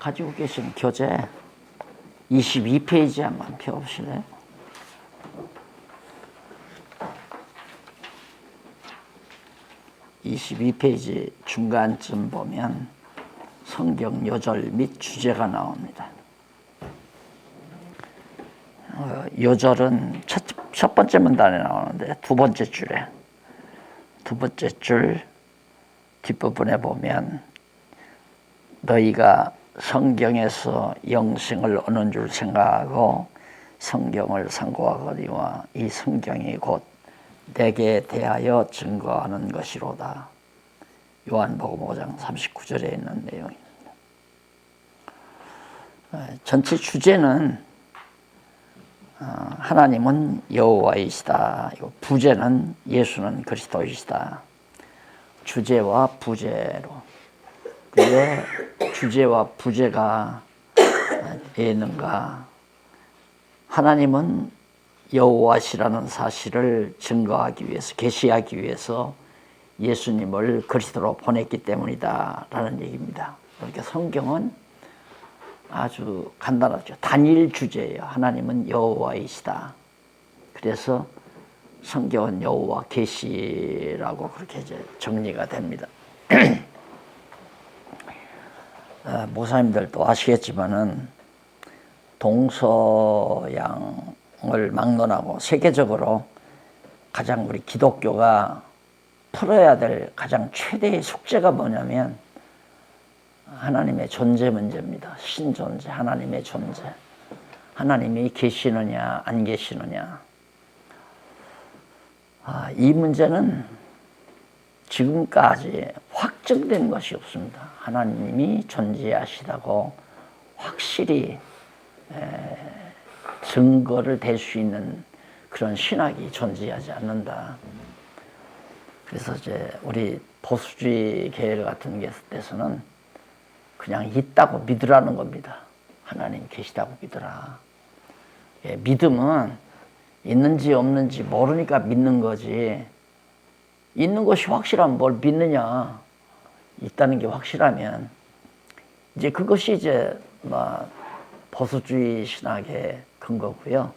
가지고 계신 교재 22페이지 한번 펴보실래요? (22페이지) 중간쯤 보면 성경 요절 및 주제가 나옵니다. 요절은 첫 번째 문단에 나오는데 두 번째 줄 뒷부분에 보면 너희가 성경에서 영생을 얻는 줄 생각하고 성경을 상고하거니와 이 성경이 곧 내게 대하여 증거하는 것이로다. 요한복음 5장 39절에 있는 내용입니다. 전체 주제는 하나님은 여호와이시다. 부제는 예수는 그리스도이시다. 주제와 부제로. 왜 주제와 부제가 있는가? 하나님은 여호와시라는 사실을 증거하기 위해서, 계시하기 위해서 예수님을 그리스도로 보냈기 때문이다 라는 얘기입니다. 그러니까 성경은 아주 간단하죠. 단일 주제예요. 하나님은 여호와이시다. 그래서 성경은 여호와 계시라고 그렇게 이제 정리가 됩니다. 목사님들도 아시겠지만은 동서양을 막론하고 세계적으로 가장 우리 기독교가 풀어야 될 가장 최대의 숙제가 뭐냐면 하나님의 존재 문제입니다. 신존재, 하나님의 존재. 하나님이 계시느냐 안 계시느냐. 이 문제는 지금까지 확증된 것이 없습니다. 하나님이 존재하시다고 확실히 증거를 댈 수 있는 그런 신학이 존재하지 않는다. 그래서 이제 우리 보수주의 계열 같은 데서는 그냥 있다고 믿으라는 겁니다. 하나님 계시다고 믿으라. 믿음은 있는지 없는지 모르니까 믿는 거지. 있는 것이 확실하면 뭘 믿느냐. 있다는 게 확실하면 이제 그것이 이제 보수주의 신학의 근거고요.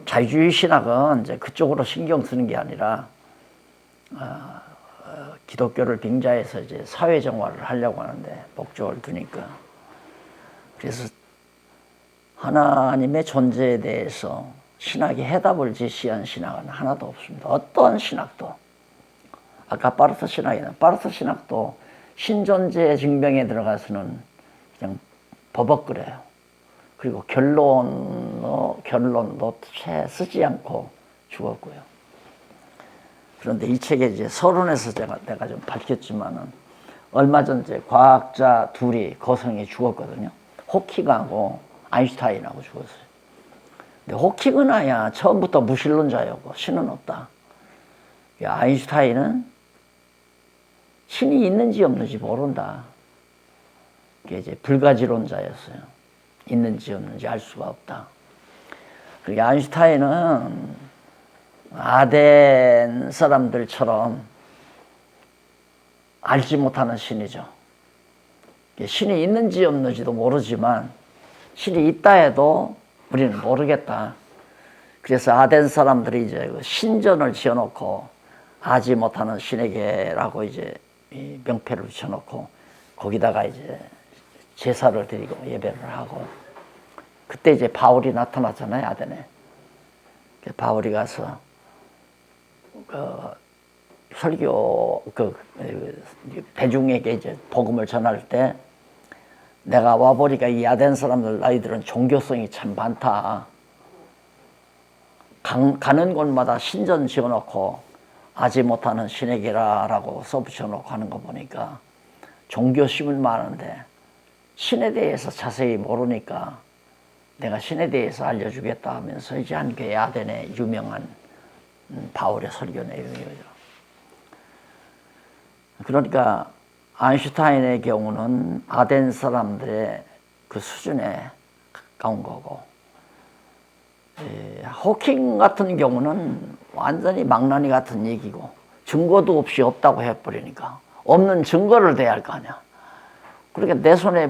자유주의 신학은 이제 그쪽으로 신경 쓰는 게 아니라 기독교를 빙자해서 이제 사회정화를 하려고 하는데 목적을 두니까. 그래서 하나님의 존재에 대해서 신학이 해답을 제시한 신학은 하나도 없습니다. 어떠한 신학도. 아까 바르트 신학이나 바르트 신학도 신존재 증명에 들어가서는 그냥 버벅거려요. 그리고 결론도 채 쓰지 않고 죽었고요. 그런데 이 책에 이제 서론에서 내가 좀 밝혔지만은 얼마 전 이제 과학자 둘이 거성에 죽었거든요. 호킹하고 아인슈타인하고 죽었어요. 근데 호킹은 아야 처음부터 무신론자였고 신은 없다. 아인슈타인은 신이 있는지 없는지 모른다. 이게 이제 불가지론자였어요. 있는지 없는지 알 수가 없다. 그리고 아인슈타인은 아덴 사람들처럼 알지 못하는 신이죠. 신이 있는지 없는지도 모르지만 신이 있다 해도 우리는 모르겠다. 그래서 아덴 사람들이 이제 신전을 지어놓고 알지 못하는 신에게라고 이제 명패를 붙여놓고 거기다가 이제 제사를 드리고 예배를 하고 그때 이제 바울이 나타났잖아요, 아덴에. 바울이 가서 설교 대중에게 이제 복음을 전할 때 내가 와보니까 이 아덴 사람들 너희들은 종교성이 참 많다. 가는 곳마다 신전 지어놓고 아지 못하는 신에게라라고 써붙여놓고 하는 거 보니까 종교심은 많은데 신에 대해서 자세히 모르니까 내가 신에 대해서 알려주겠다 하면서 이제 한 게 아덴의 유명한 바울의 설교 내용이죠. 그러니까 아인슈타인의 경우는 아덴 사람들의 그 수준에 가까운 거고, 호킹 같은 경우는 완전히 망나니 같은 얘기고 증거도 없이 없다고 해버리니까 없는 증거를 대야 할 거 아니야. 그러니까 내 손에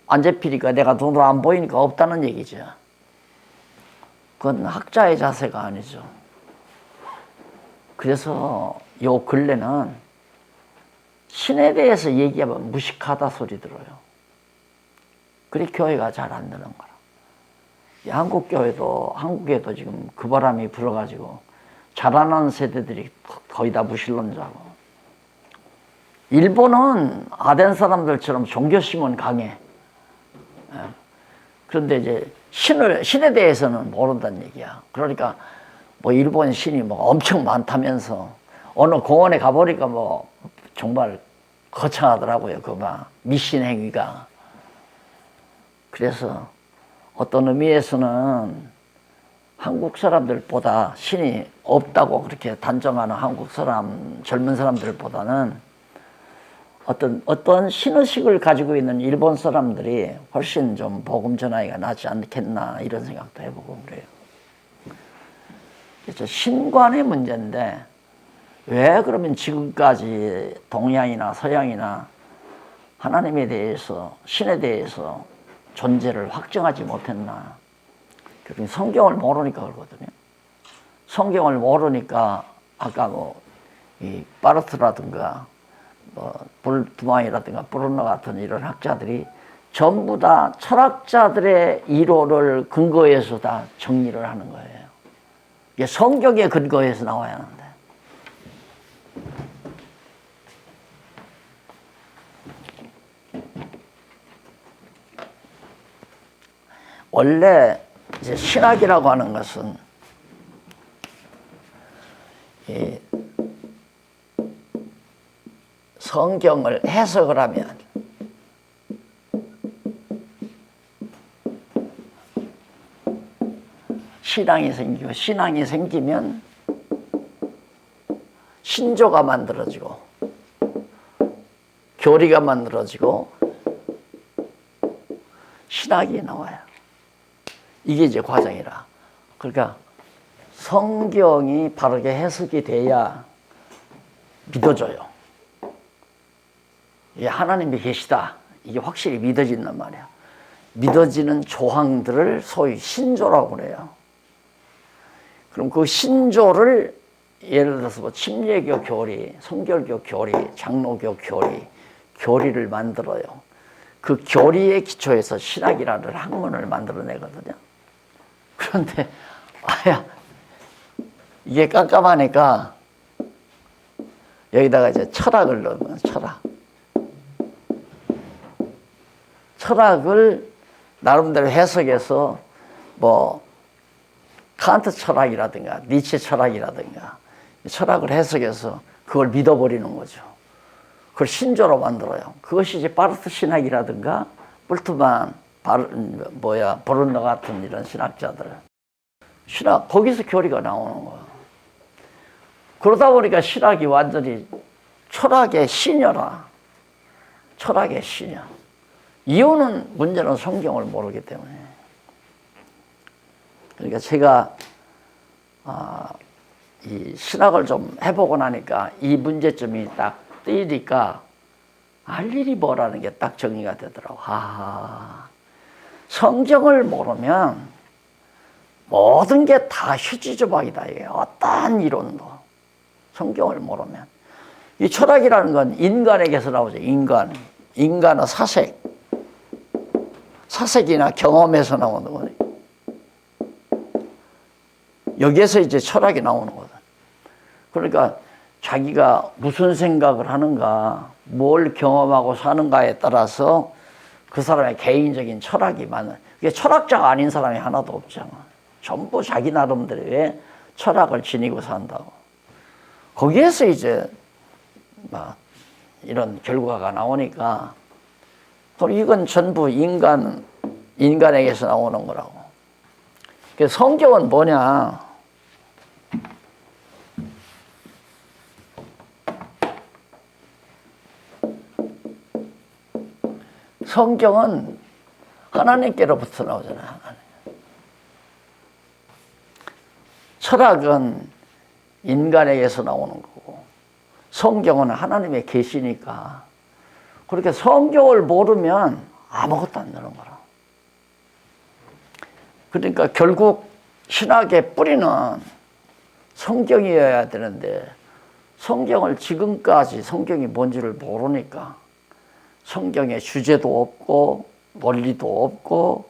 안 잡히니까 내가 눈으로 안 보이니까 없다는 얘기죠. 그건 학자의 자세가 아니죠. 그래서 요 근래는 신에 대해서 얘기하면 무식하다 소리 들어요. 그래 교회가 잘 안 되는 거라. 한국에도 지금 그 바람이 불어가지고 자라나는 세대들이 거의 다 무신론자고. 일본은 아덴 사람들처럼 종교심은 강해. 그런데 이제 신에 대해서는 모른다는 얘기야. 그러니까 뭐 일본 신이 뭐 엄청 많다면서 어느 공원에 가보니까 뭐 정말 거창하더라고요. 그 막 미신 행위가. 그래서 어떤 의미에서는 한국 사람들보다 신이 없다고 그렇게 단정하는 한국 사람, 젊은 사람들보다는 어떤 신의식을 가지고 있는 일본 사람들이 훨씬 좀 복음 전하기가 낫지 않겠나 이런 생각도 해보고 그래요. 그래서 신관의 문제인데 왜 그러면 지금까지 동양이나 서양이나 하나님에 대해서, 신에 대해서 존재를 확정하지 못했나. 성경을 모르니까 그러거든요. 성경을 모르니까 아까 이 바르트라든가 두마이라든가 브루너 같은 이런 학자들이 전부 다 철학자들의 이론을 근거해서 다 정리를 하는 거예요. 이게 성경에 근거해서 나와야 하는데. 원래 이제 신학이라고 하는 것은 이 성경을 해석을 하면 신앙이 생기고, 신앙이 생기면 신조가 만들어지고 교리가 만들어지고 신학이 나와요. 이게 이제 과정이라. 그러니까 성경이 바르게 해석이 돼야 믿어져요. 이게 하나님이 계시다. 이게 확실히 믿어진단 말이야. 믿어지는 조항들을 소위 신조라고 그래요. 그럼 그 신조를 예를 들어서 뭐 침례교 교리, 성결교 교리, 장로교 교리를 만들어요. 그 교리의 기초에서 신학이라는 학문을 만들어내거든요. 그런데 이게 깜깜하니까 여기다가 이제 철학을 넣으면 철학을 나름대로 해석해서 뭐 칸트 철학이라든가 니체 철학이라든가 철학을 해석해서 그걸 믿어버리는 거죠. 그걸 신조로 만들어요. 그것이 이제 바르트 신학이라든가 불트만 브룬너 같은 이런 신학자들 신학 거기서 교리가 나오는 거야. 그러다 보니까 신학이 완전히 철학의 신여라. 철학의 신여. 이유는 문제는 성경을 모르기 때문에. 그러니까 제가 이 신학을 좀 해보고 나니까 이 문제점이 딱 뜨이니까 알 일이 뭐라는 게 딱 정리가 되더라고. 성경을 모르면 모든 게 다 휴지조박이다. 이게 어떠한 이론도 성경을 모르면. 이 철학이라는 건 인간에게서 나오죠. 인간의 사색이나 경험에서 나오는 거네. 여기에서 이제 철학이 나오는 거다. 그러니까 자기가 무슨 생각을 하는가, 뭘 경험하고 사는가에 따라서 그 사람의 개인적인 철학이 많은. 이게 철학자가 아닌 사람이 하나도 없잖아. 전부 자기 나름대로의 철학을 지니고 산다고. 거기에서 이제 막 이런 결과가 나오니까 그럼 이건 전부 인간에게서 나오는 거라고. 그래서 성경은 뭐냐? 성경은 하나님께로부터 나오잖아요. 철학은 인간에게서 나오는 거고 성경은 하나님의 계시니까. 그렇게 성경을 모르면 아무것도 안 되는 거라. 그러니까 결국 신학의 뿌리는 성경이어야 되는데 성경을 지금까지 성경이 뭔지를 모르니까 성경의 주제도 없고 원리도 없고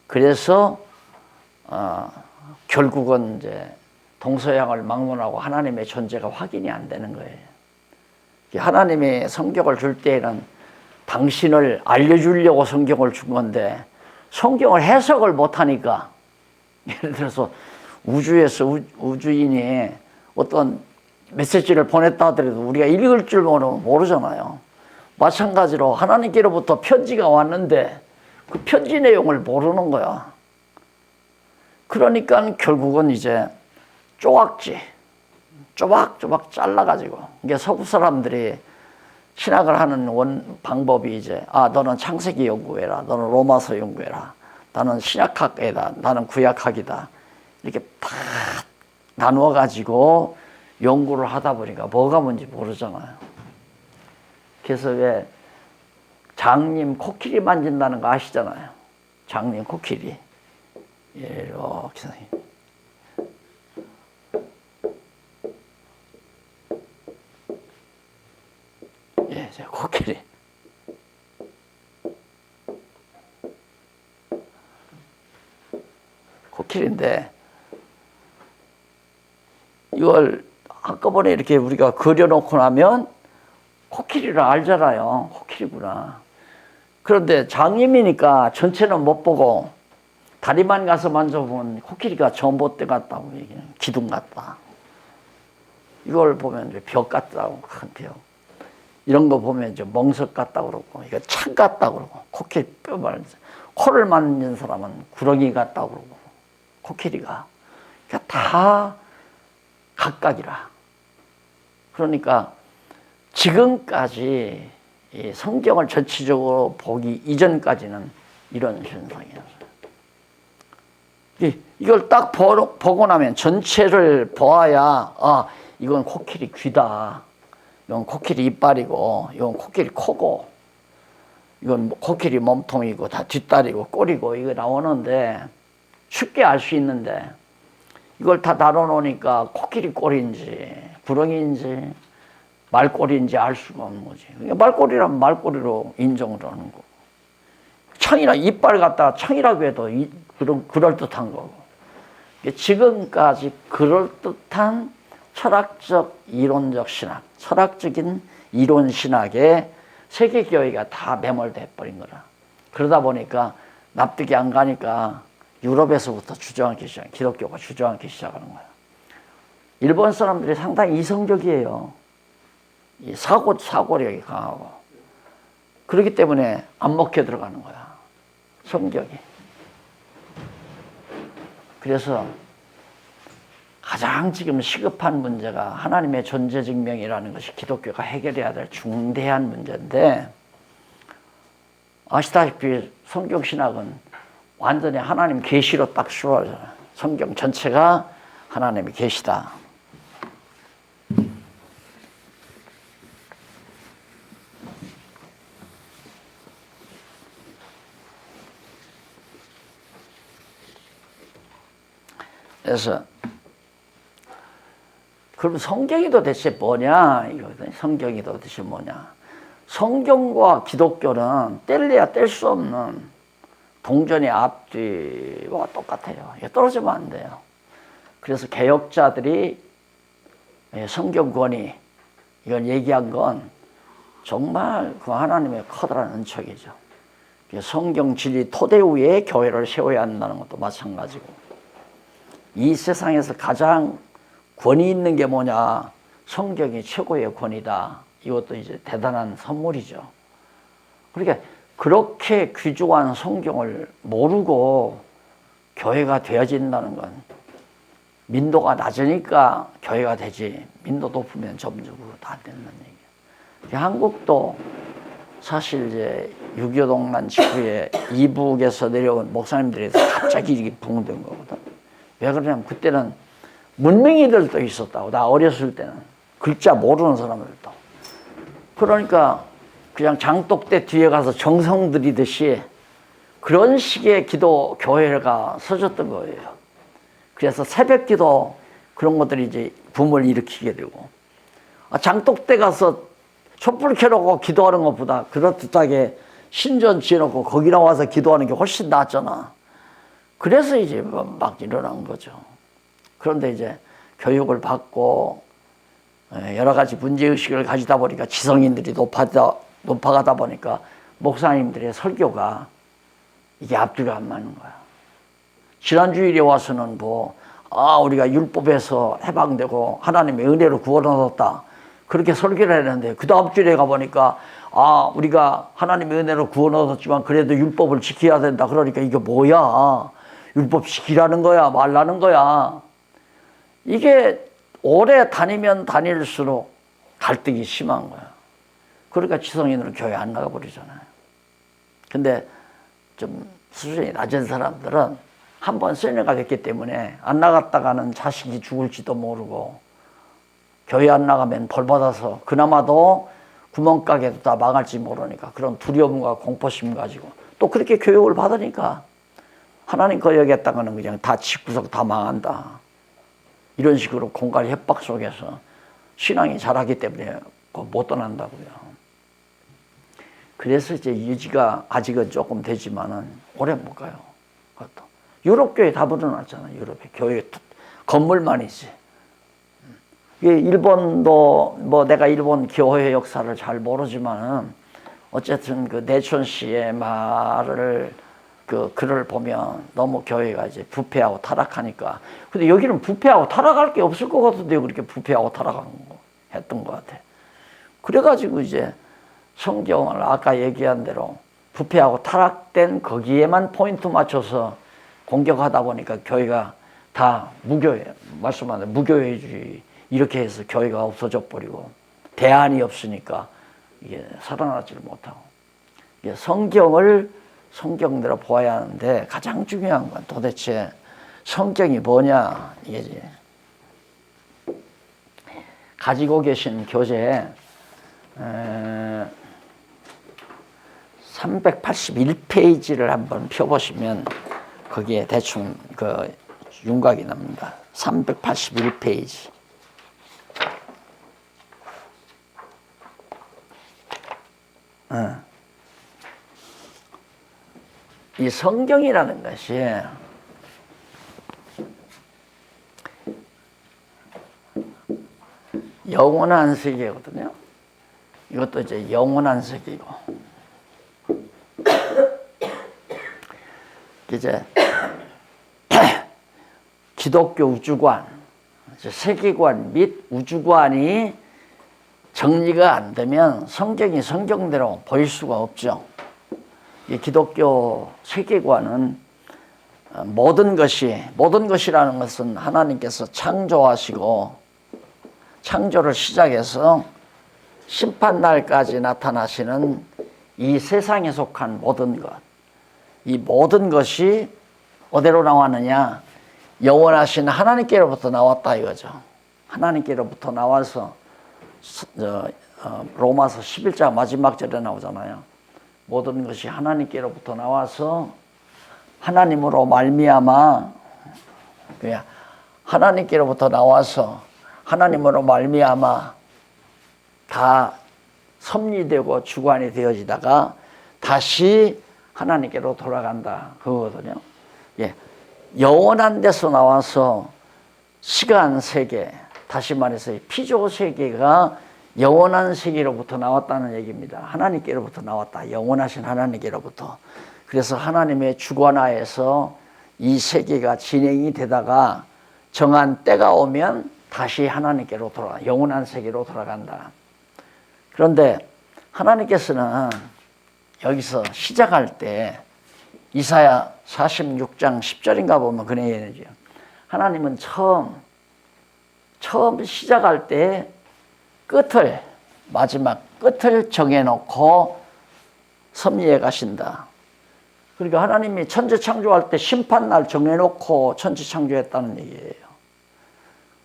그래서 결국은 이제 동서양을 막론하고 하나님의 존재가 확인이 안 되는 거예요. 하나님이 성경을 줄 때에는 당신을 알려주려고 성경을 준 건데 성경을 해석을 못하니까 예를 들어서 우주에서 우주인이 어떤 메시지를 보냈다 하더라도 우리가 읽을 줄 모르잖아요. 마찬가지로 하나님께로부터 편지가 왔는데 그 편지 내용을 모르는 거야. 그러니까 결국은 이제 쪼악지 쪼박쪼박 잘라가지고 이게 서구 사람들이 신학을 하는 방법이 이제 너는 창세기 연구해라, 너는 로마서 연구해라, 나는 신약학이다, 나는 구약학이다 이렇게 다 나누어 가지고 연구를 하다 보니까 뭐가 뭔지 모르잖아요. 그래서 왜 장님 코끼리 만진다는 거 아시잖아요. 장님 코끼리 이렇게 코끼리 코끼리인데 이걸 한꺼번에 이렇게 우리가 그려놓고 나면 코끼리를 알잖아요. 코끼리구나. 그런데 장님이니까 전체는 못 보고 다리만 가서 만져보면 코끼리가 전봇대 같다고 얘기해요. 기둥 같다. 이걸 보면 이제 벽 같다고, 큰 벽. 이런 거 보면 이제 멍석 같다고 그러고, 이거 창 같다고 그러고, 코끼리 뼈 말이죠. 코를 만진 사람은 구렁이 같다고 그러고, 코끼리가. 그러니까 다 각각이라. 그러니까 지금까지 이 성경을 전체적으로 보기 이전까지는 이런 현상이었어요. 이걸 딱 보고 나면 전체를 보아야 이건 코끼리 귀다, 이건 코끼리 이빨이고, 이건 코끼리 코고, 이건 코끼리 몸통이고 다 뒷다리고 꼬리고 이거 나오는데 쉽게 알 수 있는데 이걸 다 나눠놓으니까 코끼리 꼬리인지 구렁이인지 말꼬리인지 알 수가 없는 거지. 말꼬리라면 말꼬리로 인정을 하는 거고, 청이나 이빨 갖다가 청이라고 해도 그럴듯한 거고. 지금까지 그럴듯한 철학적 이론적 신학, 철학적인 이론 신학에 세계교회가 다 매몰돼 버린 거라. 그러다 보니까 납득이 안 가니까 유럽에서부터 주저앉기 시작, 기독교가 주저앉기 시작하는 거야. 일본 사람들이 상당히 이성적이에요. 이 사고력이 강하고. 그렇기 때문에 안 먹혀 들어가는 거야, 성경이. 그래서 가장 지금 시급한 문제가 하나님의 존재 증명이라는 것이 기독교가 해결해야 될 중대한 문제인데, 아시다시피 성경신학은 완전히 하나님 계시로 딱 수월하잖아요. 성경 전체가 하나님의 계시다. 그래서 그럼 성경이 도대체 뭐냐 이거거든요. 성경이 도대체 뭐냐. 성경과 기독교는 뗄래야 뗄 수 없는 동전의 앞뒤와 똑같아요. 이게 떨어지면 안 돼요. 그래서 개혁자들이 성경 권위 이걸 얘기한 건 정말 그 하나님의 커다란 은총이죠. 성경 진리 토대 위에 교회를 세워야 한다는 것도 마찬가지고, 이 세상에서 가장 권위 있는 게 뭐냐? 성경이 최고의 권위다. 이것도 이제 대단한 선물이죠. 그러니까 그렇게 귀중한 성경을 모르고 교회가 되어진다는 건 민도가 낮으니까 교회가 되지, 민도 높으면 점점 다 된다는 얘기예요. 한국도 사실 이제 6.25 동란 직후에 이북에서 내려온 목사님들이 갑자기 이렇게 붕된 거거든. 왜 그러냐면 그때는 문맹이들도 있었다고. 나 어렸을 때는 글자 모르는 사람들도. 그러니까 그냥 장독대 뒤에 가서 정성 들이듯이 그런 식의 기도 교회가 서졌던 거예요. 그래서 새벽 기도 그런 것들이 이제 붐을 일으키게 되고, 장독대 가서 촛불 켜놓고 기도하는 것보다 그럴듯하게 신전 지어놓고 거기 나와서 기도하는 게 훨씬 낫잖아. 그래서 이제 막 일어난 거죠. 그런데 이제 교육을 받고 여러 가지 문제의식을 가지다 보니까 지성인들이 높아가다 보니까 목사님들의 설교가 이게 앞뒤가 안 맞는 거야. 지난주일에 와서는 우리가 율법에서 해방되고 하나님의 은혜로 구원 얻었다, 그렇게 설교를 했는데, 그 다음 주에 가보니까 우리가 하나님의 은혜로 구원 얻었지만 그래도 율법을 지켜야 된다. 그러니까 이게 뭐야? 율법 지키라는 거야? 말라는 거야? 이게 오래 다니면 다닐수록 갈등이 심한 거야. 그러니까 지성인으로 교회 안 나가버리잖아요. 근데 좀 수준이 낮은 사람들은 한번 쇠뇌가 때문에 안 나갔다가는 자식이 죽을지도 모르고, 교회 안 나가면 벌 받아서 그나마도 구멍가게도 다 망할지 모르니까 그런 두려움과 공포심 가지고 또 그렇게 교육을 받으니까 하나님 거역했다가는 그냥 다 집구석 다 망한다, 이런 식으로 공갈 협박 속에서 신앙이 자라기 때문에 못 떠난다고요. 그래서 이제 유지가 아직은 조금 되지만은 오래 못 가요. 그것도 유럽 교회 다 불어났잖아요. 유럽에 교회 건물만 있지. 일본도 내가 일본 교회 역사를 잘 모르지만은 어쨌든 그 내촌 씨의 말을 글을 보면 너무 교회가 이제 부패하고 타락하니까. 근데 여기는 부패하고 타락할 게 없을 것 같은데 그렇게 부패하고 타락했던 것 같아. 그래가지고 이제 성경을 아까 얘기한 대로 부패하고 타락된 거기에만 포인트 맞춰서 공격하다 보니까 교회가 다 말씀하는 무교회주의, 이렇게 해서 교회가 없어져 버리고 대안이 없으니까 이게 살아나지를 못하고. 이게 성경대로 보아야 하는데 가장 중요한 건 도대체 성경이 뭐냐 이게지. 가지고 계신 교재에 381페이지를 한번 펴보시면 거기에 대충 윤곽이 납니다. 381페이지. 이 성경이라는 것이 영원한 세계거든요. 이것도 이제 영원한 세계이고, 이제 기독교 우주관, 세계관 및 우주관이 정리가 안 되면 성경이 성경대로 보일 수가 없죠. 이 기독교 세계관은 모든 것이라는 것은 하나님께서 창조하시고 창조를 시작해서 심판날까지 나타나시는 이 세상에 속한 모든 것, 이 모든 것이 어디로 나왔느냐? 영원하신 하나님께로부터 나왔다 이거죠. 하나님께로부터 나와서 로마서 11장 마지막 절에 나오잖아요. 모든 것이 하나님께로부터 나와서 하나님으로 말미암아, 그냥 하나님께로부터 나와서 하나님으로 말미암아 다 섭리되고 주관이 되어지다가 다시 하나님께로 돌아간다 그거거든요. 예, 영원한 데서 나와서 시간 세계, 다시 말해서 피조 세계가 영원한 세계로부터 나왔다는 얘기입니다. 하나님께로부터 나왔다. 영원하신 하나님께로부터. 그래서 하나님의 주관하에서 이 세계가 진행이 되다가 정한 때가 오면 다시 하나님께로 영원한 세계로 돌아간다. 그런데 하나님께서는 여기서 시작할 때 이사야 46장 10절인가 보면 그런 얘기죠. 하나님은 처음 시작할 때 마지막 끝을 정해놓고 섭리해 가신다. 그러니까 하나님이 천지 창조할 때 심판날 정해놓고 천지 창조했다는 얘기예요.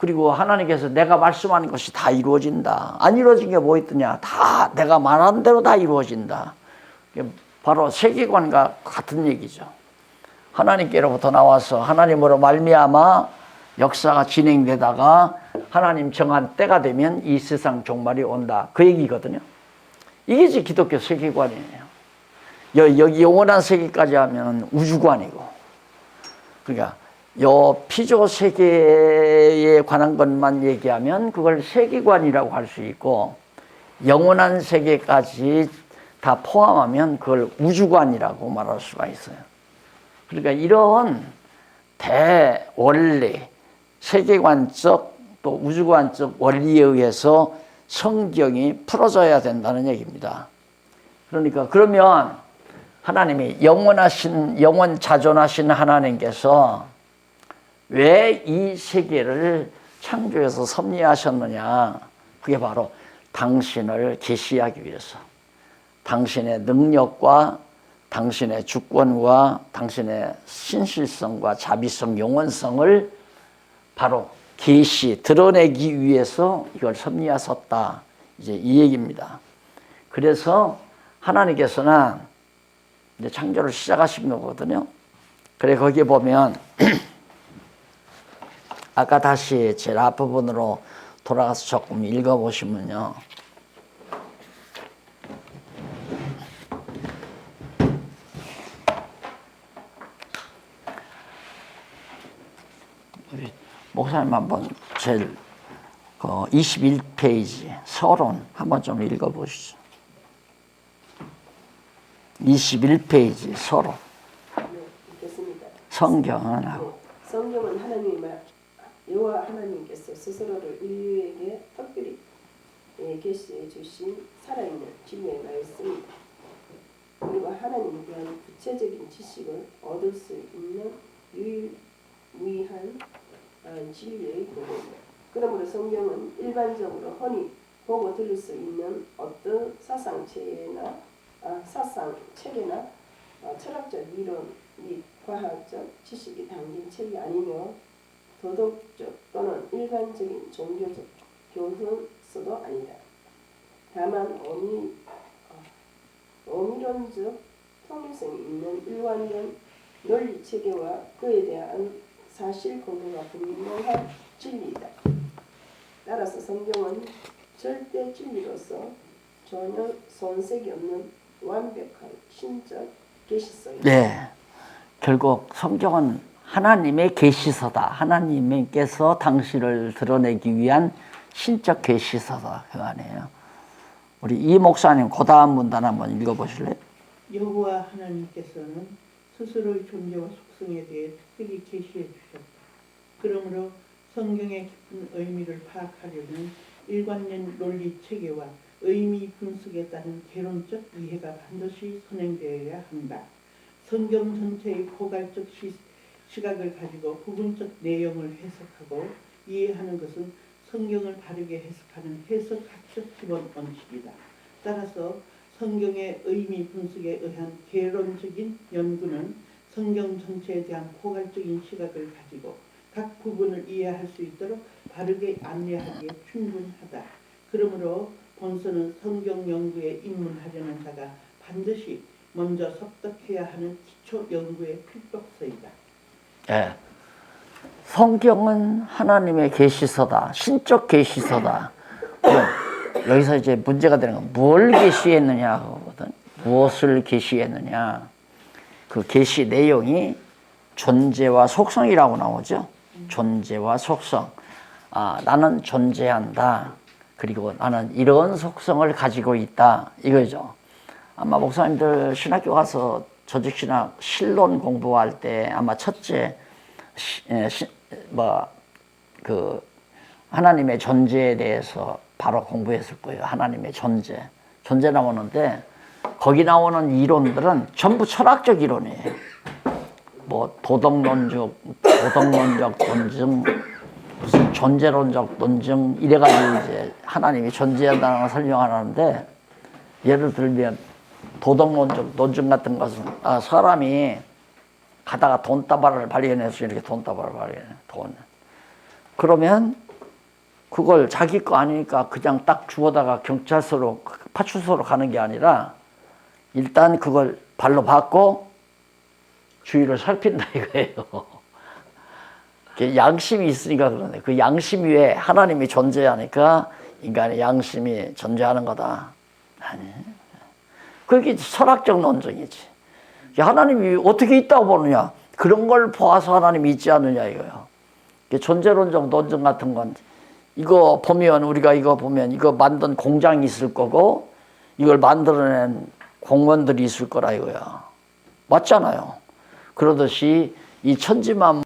그리고 하나님께서 내가 말씀하는 것이 다 이루어진다. 안 이루어진 게 뭐 있더냐? 다 내가 말한 대로 다 이루어진다. 바로 세계관과 같은 얘기죠. 하나님께로부터 나와서 하나님으로 말미암아 역사가 진행되다가 하나님 정한 때가 되면 이 세상 종말이 온다. 그 얘기거든요. 이게 이제 기독교 세계관이에요. 여기 영원한 세계까지 하면 우주관이고, 그러니까 요 피조 세계에 관한 것만 얘기하면 그걸 세계관이라고 할 수 있고, 영원한 세계까지 다 포함하면 그걸 우주관이라고 말할 수가 있어요. 그러니까 이런 대원리, 세계관적 또 우주관적 원리에 의해서 성경이 풀어져야 된다는 얘기입니다. 그러니까 그러면 하나님이 영원 자존하신 하나님께서 왜 이 세계를 창조해서 섭리하셨느냐? 그게 바로 당신을 계시하기 위해서, 당신의 능력과 당신의 주권과 당신의 신실성과 자비성, 영원성을 바로 드러내기 위해서 이걸 섭리하셨다. 이제 이 얘기입니다. 그래서 하나님께서는 이제 창조를 시작하신 거거든요. 그래, 거기에 보면 아까 다시 제일 앞부분으로 돌아가서 조금 읽어보시면요. 목사님 한번 제일 21페이지 서론 한번 좀 읽어보시죠. 21페이지 서론. 네, 읽겠습니다. 성경은 성경은 여호와 하나님께서 스스로를 인류에게 특별히 계시해 주신 살아있는 진리의 말씀입니다. 그리고 하나님에 대한 구체적인 지식을 얻을 수 있는 유일무이한 진리의 교본입니다. 그러므로 성경은 일반적으로 흔히 보고 들을 수 있는 어떤 사상체계나 철학적 이론 및 과학적 지식이 담긴 책이 아니며 도덕적 또는 일반적인 종교적 교훈서도 아니다. 다만 어미론적 통일성이 있는 일관된 논리체계와 그에 대한 사실 근거가 분명한 진리이다. 따라서 성경은 절대 진리로서 전혀 손색이 없는 완벽한 신적 계시서이다. 네, 결국 성경은 하나님의 계시서다. 하나님께서 당신을 드러내기 위한 신적 계시서다. 그 안에요. 우리 이 목사님 그 다음 문단 한번 읽어보실래요? 여호와 하나님께서는 스스로의 존재와 속성에 대해 특별히 계시해 주셨다. 그러므로 성경의 깊은 의미를 파악하려면 일관된 논리 체계와 의미 분석에 따른 개론적 이해가 반드시 선행되어야 한다. 성경 전체의 포괄적 시각을 가지고 부분적 내용을 해석하고 이해하는 것은 성경을 바르게 해석하는 해석학적 기본 원칙이다. 따라서 성경의 의미 분석에 의한 개론적인 연구는 성경 전체에 대한 포괄적인 시각을 가지고 각 부분을 이해할 수 있도록 바르게 안내하기에 충분하다. 그러므로 본서는 성경 연구에 입문하려는 자가 반드시 먼저 섭득해야 하는 기초 연구의 필독서이다. 네. 성경은 하나님의 계시서다. 신적 계시서다. 여기서 이제 문제가 되는 건 뭘 계시했느냐 그거거든. 무엇을 계시했느냐. 그 계시 내용이 존재와 속성이라고 나오죠. 존재와 속성. 나는 존재한다. 그리고 나는 이런 속성을 가지고 있다. 이거죠. 아마 목사님들 신학교 가서 조직신학 실론 공부할 때 아마 첫째 하나님의 존재에 대해서 바로 공부했을 거예요. 하나님의 존재 나오는데 거기 나오는 이론들은 전부 철학적 이론이에요. 뭐 도덕론적 논증, 무슨 존재론적 논증 이래가지고 이제 하나님이 존재한다는 걸 설명하는데, 예를 들면 도덕론적 논증 같은 것은 사람이 가다가 돈다발을 발견해서 이렇게 돈다발을 발견해. 그러면 그걸 자기 거 아니니까 그냥 딱 주워다가 경찰서로 파출소로 가는 게 아니라 일단 그걸 발로 받고 주위를 살핀다 이거예요. 양심이 있으니까 그러네. 그 양심 위에 하나님이 존재하니까 인간의 양심이 존재하는 거다. 아니, 그게 철학적 논쟁이지. 하나님이 어떻게 있다고 보느냐? 그런 걸 보아서 하나님이 있지 않느냐 이거요. 존재론적 논쟁 같은 건 이거 보면 우리가 이거 보면 이거 만든 공장이 있을 거고 이걸 만들어낸 공무원들이 있을 거라 이거야. 맞잖아요. 그러듯이 이 천지만물은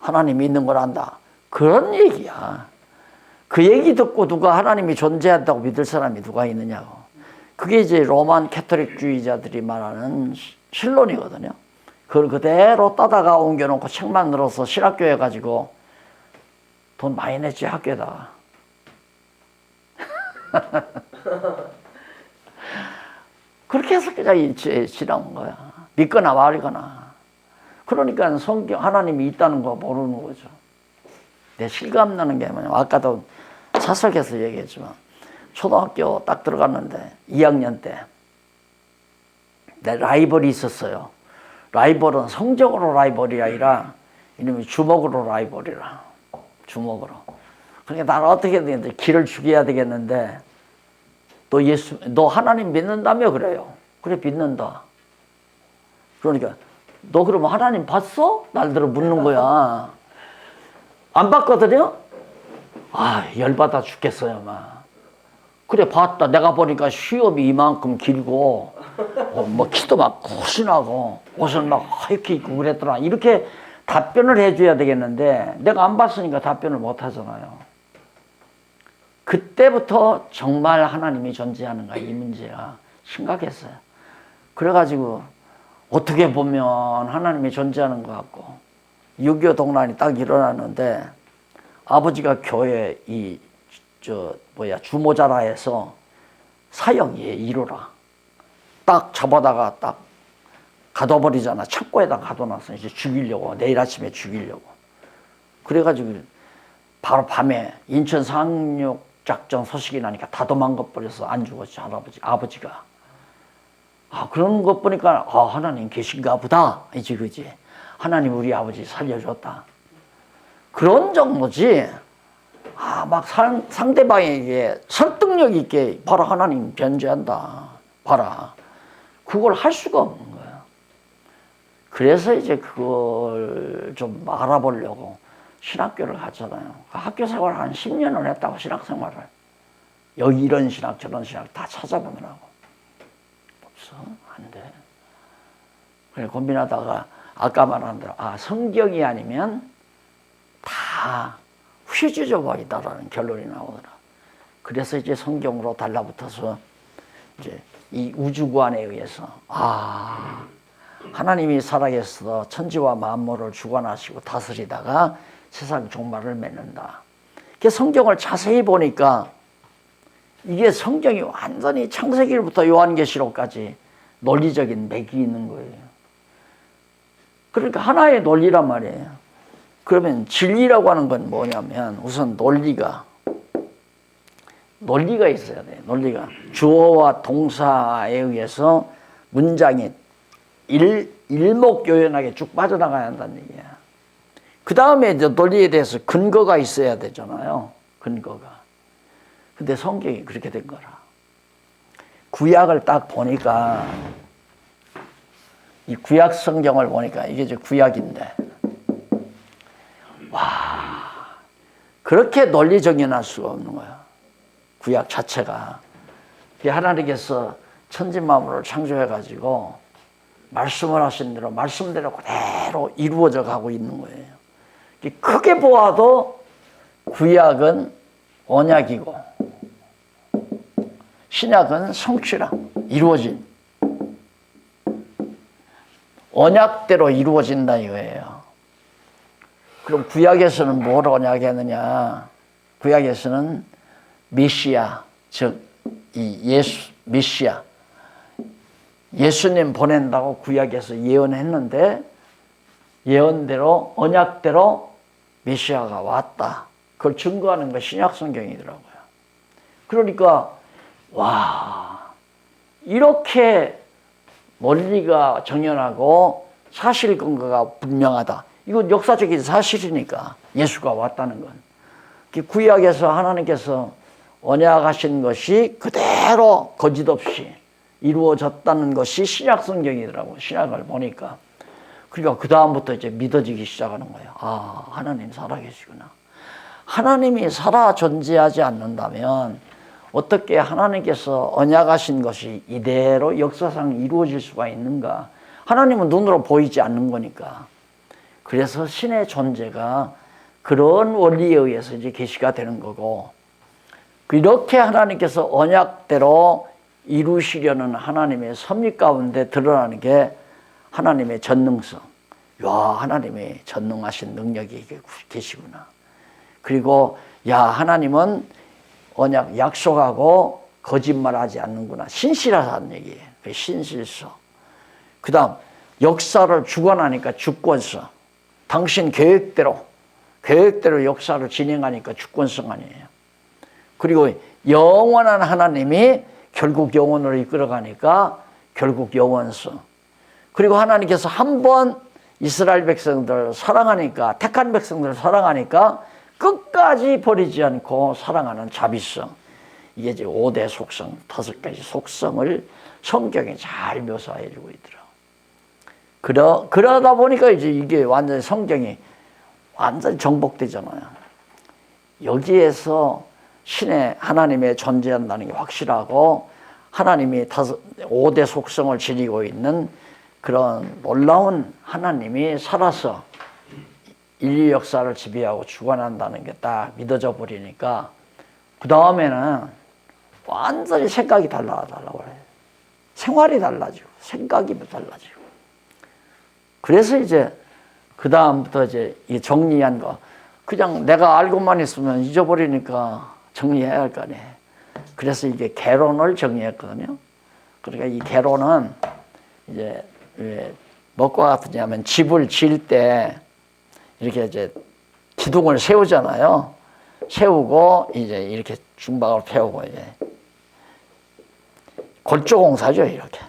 하나님이 있는 걸 안다. 그런 얘기야. 그 얘기 듣고 누가 하나님이 존재한다고 믿을 사람이 누가 있느냐고. 그게 이제 로만 캐토릭주의자들이 말하는 신론이거든요. 그걸 그대로 따다가 옮겨놓고 책만 늘어서 신학교에 가지고 돈 많이 냈지 학교에다가. 그렇게 해서 그냥 지나온 거야. 믿거나 말거나. 그러니까 성경 하나님이 있다는 거 모르는 거죠. 내 실감 나는 게 뭐냐면 아까도 사석에서 얘기했지만 초등학교 딱 들어갔는데 2학년 때 내 라이벌이 있었어요. 라이벌은 성적으로 라이벌이 아니라 이놈이 주먹으로 라이벌이라. 주먹으로. 그러니까 나를 어떻게 해야 되겠는데 길을 죽여야 되겠는데 너 하나님 믿는다며 그래요. 그래 믿는다. 그러니까 너 그러면 하나님 봤어? 날들어 묻는 거야. 안 봤거든요? 아, 열받아 죽겠어요, 막. 그래, 봤다. 내가 보니까 수염이 이만큼 길고, 뭐, 키도 막 굿신하고, 옷을 막 하얗게 입고 그랬더라. 이렇게 답변을 해줘야 되겠는데, 내가 안 봤으니까 답변을 못 하잖아요. 그때부터 정말 하나님이 존재하는가, 이 문제가 심각했어요. 그래가지고, 어떻게 보면 하나님이 존재하는 것 같고, 6.25 동란이 딱 일어났는데, 아버지가 교회 주모자라에서 사형이에요, 이루라. 딱 잡아다가 딱 가둬버리잖아. 창고에다 가둬놨어. 이제 죽이려고. 내일 아침에 죽이려고. 그래가지고 바로 밤에 인천 상륙작전 소식이 나니까 다 도망가 버려서 안 죽었지, 아버지가. 아, 그런 것 보니까, 아, 하나님 계신가 보다. 이제 그지. 하나님 우리 아버지 살려줬다. 그런 정도지. 아, 막 상대방에게 설득력 있게 봐라, 하나님 존재한다. 봐라. 그걸 할 수가 없는 거야. 그래서 이제 그걸 좀 알아보려고 신학교를 갔잖아요. 학교 생활을 한 10년을 했다고, 신학 생활을. 여기 이런 신학, 저런 신학 다 찾아보느라고. 없어. 안 돼. 그래, 고민하다가 아까 말한 대로, 아, 성경이 아니면 다 후지조박이다라는 결론이 나오더라. 그래서 이제 성경으로 달라붙어서 이제 이 우주관에 의해서, 아, 하나님이 살아계셔서 천지와 만물을 주관하시고 다스리다가 세상 종말을 맺는다. 그 성경을 자세히 보니까 이게 성경이 완전히 창세기부터 요한계시록까지 논리적인 맥이 있는 거예요. 그러니까 하나의 논리란 말이에요. 그러면 진리라고 하는 건 뭐냐면 우선 논리가 있어야 돼요. 논리가 주어와 동사에 의해서 문장이 일목요연하게 쭉 빠져나가야 한다는 얘기야. 그 다음에 이제 논리에 대해서 근거가 있어야 되잖아요. 근거가. 근데 성경이 그렇게 된 거라. 구약을 딱 보니까, 이 구약 성경을 보니까 이게 이제 구약인데, 와, 그렇게 논리정연할 수가 없는 거야. 구약 자체가. 하나님께서 천지만물을 창조해가지고 말씀을 하신 대로 말씀대로 그대로 이루어져 가고 있는 거예요. 크게 보아도 구약은 언약이고 신약은 성취라, 이루어진, 언약대로 이루어진다 이거예요. 그럼 구약에서는 뭘 언약했느냐? 구약에서는 메시아, 즉 이 메시아, 예수님 보낸다고 구약에서 예언했는데 예언대로, 언약대로 메시아가 왔다. 그걸 증거하는 게 신약 성경이더라고요. 그러니까 와, 이렇게 원리가 정연하고 사실 근거가 분명하다. 이건 역사적인 사실이니까 예수가 왔다는 건. 구약에서 하나님께서 언약하신 것이 그대로 거짓 없이 이루어졌다는 것이 신약 성경이더라고요. 신약을 보니까. 그러니까 그 다음부터 이제 믿어지기 시작하는 거예요. 아, 하나님 살아계시구나. 하나님이 살아 존재하지 않는다면 어떻게 하나님께서 언약하신 것이 이대로 역사상 이루어질 수가 있는가? 하나님은 눈으로 보이지 않는 거니까. 그래서 신의 존재가 그런 원리에 의해서 이제 계시가 되는 거고, 이렇게 하나님께서 언약대로 이루시려는 하나님의 섭리 가운데 드러나는 게 하나님의 전능성. 야, 하나님의 전능하신 능력이 계시구나. 그리고 야, 하나님은 언약 약속하고 거짓말하지 않는구나. 신실하다는 얘기예요. 신실성. 그 다음 역사를 주관하니까 주권성. 당신 계획대로 역사를 진행하니까 주권성 아니에요. 그리고 영원한 하나님이 결국 영원으로 이끌어가니까 결국 영원성. 그리고 하나님께서 한 번 이스라엘 백성들 사랑하니까, 택한 백성들을 사랑하니까 끝까지 버리지 않고 사랑하는 자비성. 이게 이제 5대 속성, 5가지 속성을 성경에 잘 묘사해 주고 있더라고요. 그러다 보니까 이제 이게 완전히 성경이 완전히 정복되잖아요. 여기에서 신의 하나님의 존재한다는 게 확실하고, 하나님이 5대 속성을 지니고 있는 그런 놀라운 하나님이 살아서 인류 역사를 지배하고 주관한다는 게 딱 믿어져 버리니까 그 다음에는 완전히 생각이 달라져요. 생활이 달라지고 생각이 달라지고. 그래서 이제 그 다음부터 이제 이 정리한 거, 그냥 내가 알고만 있으면 잊어버리니까 정리해야 할 거 아니에요. 그래서 이게 개론을 정리했거든요. 그러니까 이 개론은 이제 왜 뭐과 같으냐면 집을 지을 때 이렇게 이제 기둥을 세우잖아요. 세우고 이제 이렇게 중박을 세우고 이제 골조공사죠. 이렇게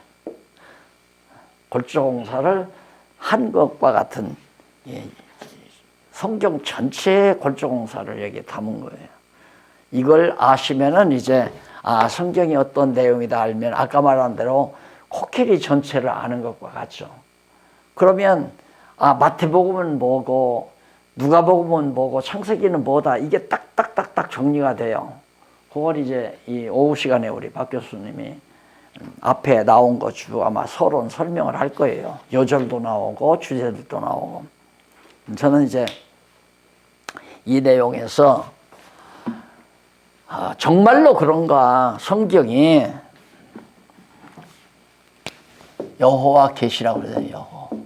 골조공사를 한 것과 같은 성경 전체의 골조공사를 여기에 담은 거예요. 이걸 아시면은 이제 성경이 어떤 내용이다 알면 아까 말한 대로 코끼리 전체를 아는 것과 같죠. 그러면 마태복음은 뭐고 누가복음은 뭐고 창세기는 뭐다, 이게 딱딱딱딱 정리가 돼요. 그걸 이제 이 오후 시간에 우리 박 교수님이 앞에 나온 거 주 아마 서론 설명을 할 거예요. 요절도 나오고 주제들도 나오고. 저는 이제 이 내용에서 정말로 그런가, 성경이 여호와 계시라고 그러잖아요. 여호.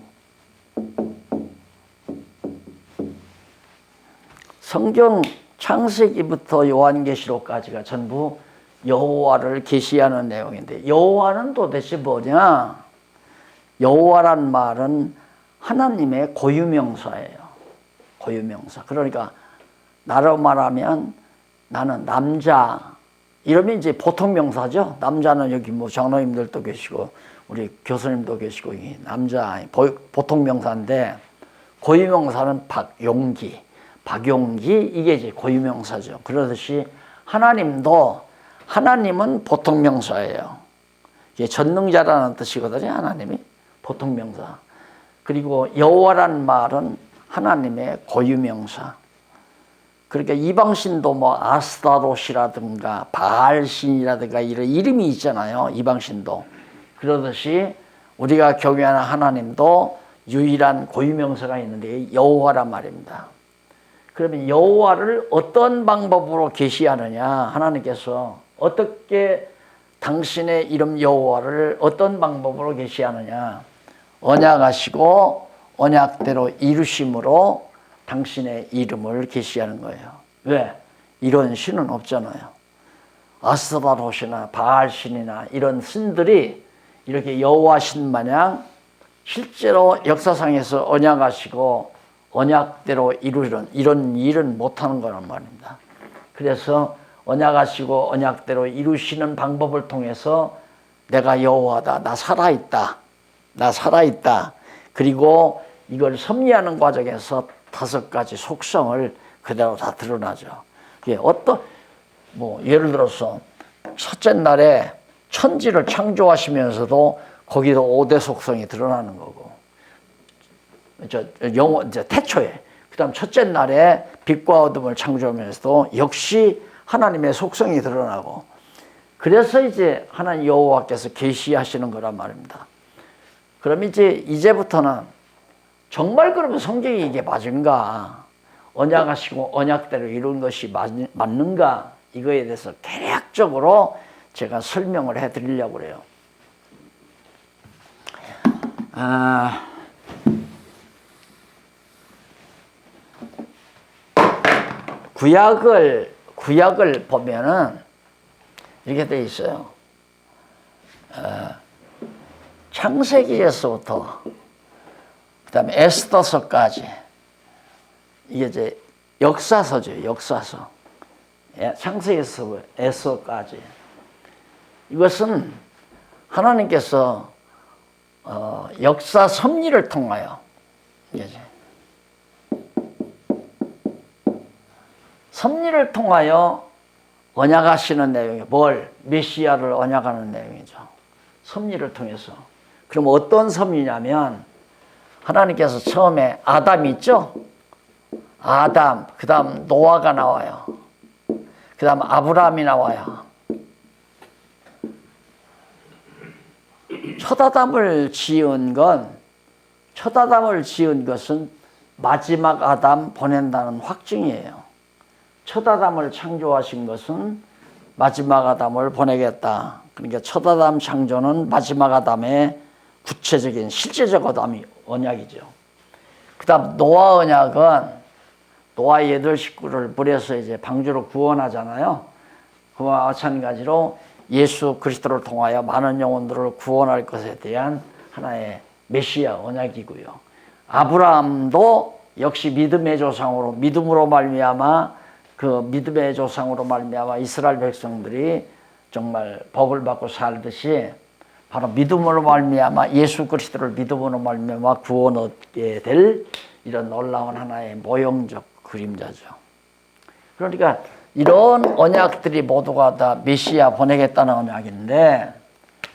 성경 창세기부터 요한계시록까지가 전부 여호와를 계시하는 내용인데, 여호와는 도대체 뭐냐? 여호와란 말은 하나님의 고유명사예요. 고유명사. 그러니까 나로 말하면 나는 남자, 이러면 이제 보통 명사죠. 남자는 여기 뭐 장로님들도 계시고 우리 교수님도 계시고, 남자 보통 명사인데, 고유명사는 박용기, 이게 이제 고유명사죠. 그러듯이 하나님은 보통 명사예요. 이게 전능자라는 뜻이거든요. 하나님이 보통 명사. 그리고 여호와라는 말은 하나님의 고유명사. 그러니까 이방신도 뭐 아스타롯이라든가 바알신이라든가 이런 이름이 있잖아요. 이방신도. 그러듯이 우리가 경외하는 하나님도 유일한 고유명사가 있는데 여호와란 말입니다. 그러면 여호와를 어떤 방법으로 계시하느냐, 하나님께서 어떻게 당신의 이름 여호와를 어떤 방법으로 계시하느냐, 언약하시고 언약대로 이루심으로 당신의 이름을 계시하는 거예요. 왜? 이런 신은 없잖아요. 아스타롯이나 바알신이나 이런 신들이 이렇게 여호와 신 마냥 실제로 역사상에서 언약하시고 언약대로 이루는 이런 일은 못하는 거란 말입니다. 그래서 언약하시고 언약대로 이루시는 방법을 통해서 내가 여호와다, 나 살아있다, 나 살아있다. 그리고 이걸 섭리하는 과정에서 5가지 속성을 그대로 다 드러나죠. 이게 예를 들어서 첫째 날에 천지를 창조하시면서도 거기도 5대 속성이 드러나는 거고, 이제 태초에, 그 다음 첫째 날에 빛과 어둠을 창조하면서도 역시 하나님의 속성이 드러나고, 그래서 이제 하나님 여호와께서 계시하시는 거란 말입니다. 그럼 이제부터는 정말 그러면 성경이 이게 맞은가, 언약하시고 언약대로 이룬 것이 맞는가, 이거에 대해서 개략적으로 제가 설명을 해드리려고 그래요. 구약을 보면은 이렇게 돼 있어요. 창세기에서부터 그다음에 에스더서까지, 이게 이제 역사서죠, 역사서. 창세기에서 에스더까지. 이것은 하나님께서 역사 섭리를 통하여, 섭리를 통하여 언약하시는 내용이 메시아를 언약하는 내용이죠. 섭리를 통해서. 그럼 어떤 섭리냐면, 하나님께서 처음에 아담 있죠? 아담, 그 다음 노아가 나와요. 그 다음 아브라함이 나와요. 첫 아담을 지은 것은 마지막 아담 보낸다는 확증이에요. 첫 아담을 창조하신 것은 마지막 아담을 보내겠다. 그러니까 첫 아담 창조는 마지막 아담의 구체적인 실제적 언약이죠. 그 다음 노아 언약은 노아 8식구를 물에서 이제 방주로 구원하잖아요. 그와 마찬가지로 예수 그리스도를 통하여 많은 영혼들을 구원할 것에 대한 하나의 메시아 언약이고요. 아브라함도 역시 믿음의 조상으로, 믿음으로 말미암아 이스라엘 백성들이 정말 복을 받고 살듯이, 바로 믿음으로 말미암아 예수 그리스도를 믿음으로 말미암아 구원 얻게 될 이런 놀라운 하나의 모형적 그림자죠. 그러니까 이런 언약들이 모두가 다 메시아 보내겠다는 언약인데,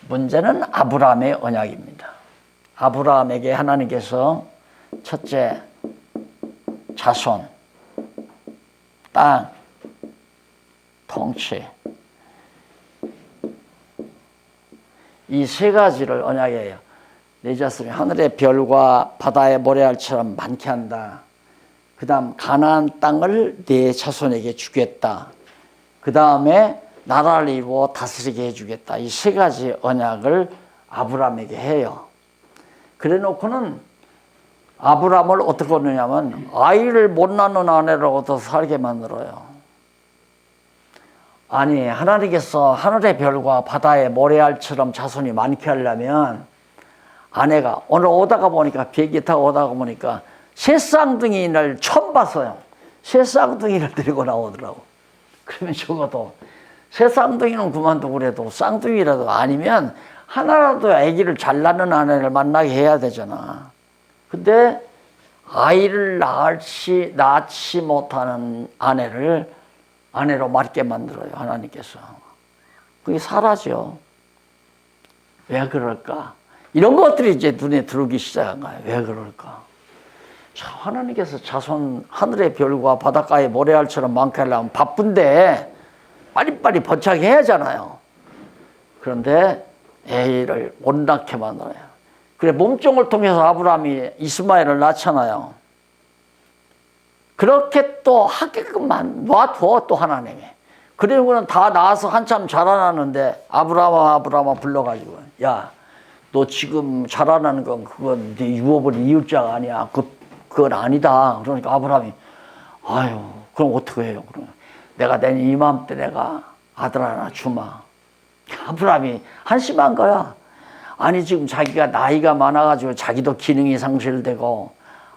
문제는 아브라함의 언약입니다. 아브라함에게 하나님께서 첫째, 자손, 땅, 통치, 이 3가지를 언약이에요. 내 자손이 하늘의 별과 바다의 모래알처럼 많게 한다. 그 다음 가나안 땅을 내 자손에게 주겠다. 그 다음에 나라를 이루어 다스리게 해주겠다. 이 3가지 언약을 아브라함에게 해요. 그래 놓고는 아브라함을 어떻게 하느냐면, 아이를 못 낳는 아내를 얻어서 살게 만들어요. 아니, 하나님께서 하늘의 별과 바다의 모래알처럼 자손이 많게 하려면, 아내가 오늘 오다가 보니까, 비행기 타고 오다가 보니까 새 쌍둥이를 처음 봤어요. 새 쌍둥이를 데리고 나오더라고. 그러면 적어도 새 쌍둥이는 그만두고 그래도 쌍둥이라도 아니면 하나라도 아기를 잘 낳는 아내를 만나게 해야 되잖아. 근데 아이를 낳지 못하는 아내로 맞게 만들어요, 하나님께서. 그게 사라져. 왜 그럴까? 이런 것들이 이제 눈에 들어오기 시작한 거예요. 왜 그럴까? 하나님께서 자손 하늘의 별과 바닷가의 모래알처럼 많게 하려면 바쁜데 빨리빨리 번창해야 하잖아요. 그런데 애를 못 낳게 만들어요. 그래, 몸종을 통해서 아브라함이 이스마엘을 낳잖아요. 그렇게 또 하게끔만 놔둬, 또 하나님이. 그리고는 다 낳아서 한참 자라나는데 아브라함아 불러가지고, 야, 너 지금 자라나는 건 그건 네 유업을 이을 자가 아니야. 그건 아니다. 그러니까 아브라함이, 아유, 그럼 어떻게 해요? 그러면 내가 내 이맘때 내가 아들 하나 주마. 아브라함이 한심한 거야. 아니, 지금 자기가 나이가 많아가지고 자기도 기능이 상실되고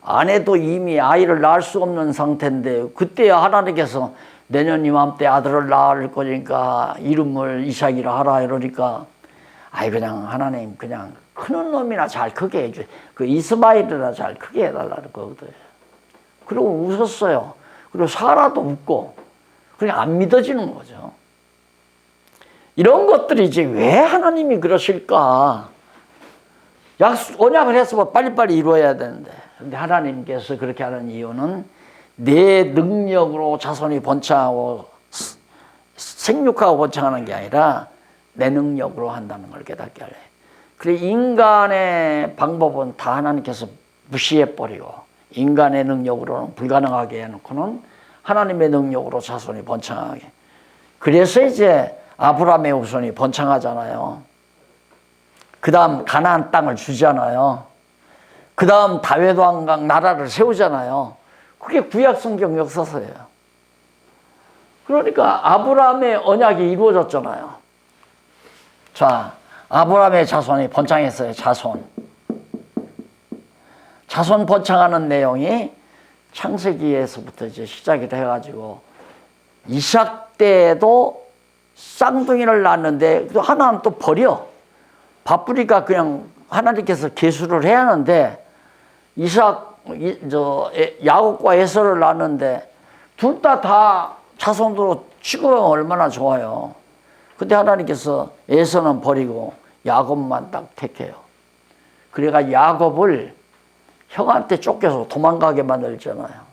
아내도 이미 아이를 낳을 수 없는 상태인데 그때 하나님께서 내년 이맘때 아들을 낳을 거니까 이름을 이삭이라 하라 이러니까 아이 그냥 하나님 그냥 크는 놈이나 잘 크게 해줘. 그 이스마엘이나 잘 크게 해달라는 거거든. 그리고 웃었어요. 그리고 사라도 웃고 그냥 안 믿어지는 거죠. 이런 것들이 이제 왜 하나님이 그러실까? 언약을 해서 빨리빨리 이루어야 되는데. 근데 하나님께서 그렇게 하는 이유는 내 능력으로 자손이 번창하고 생육하고 번창하는 게 아니라 내 능력으로 한다는 걸 깨닫게 하래. 그래 인간의 방법은 다 하나님께서 무시해버리고 인간의 능력으로는 불가능하게 해놓고는 하나님의 능력으로 자손이 번창하게. 그래서 이제 아브라함의 후손이 번창하잖아요. 그 다음 가나안 땅을 주잖아요. 그 다음 다윗 왕각 나라를 세우잖아요. 그게 구약 성경 역사서예요. 그러니까 아브라함의 언약이 이루어졌잖아요. 자, 아브라함의 자손이 번창했어요. 자손 번창하는 내용이 창세기에서부터 이제 시작이 돼가지고 이삭 때에도 쌍둥이를 낳았는데 하나는 또 버려. 바쁘니까 그냥 하나님께서 계수를 해야 하는데 야곱과 에서를 낳았는데 둘 다 자손으로 찍으면 얼마나 좋아요. 근데 하나님께서 에서는 버리고 야곱만 딱 택해요. 그래가 야곱을 형한테 쫓겨서 도망가게 만들잖아요.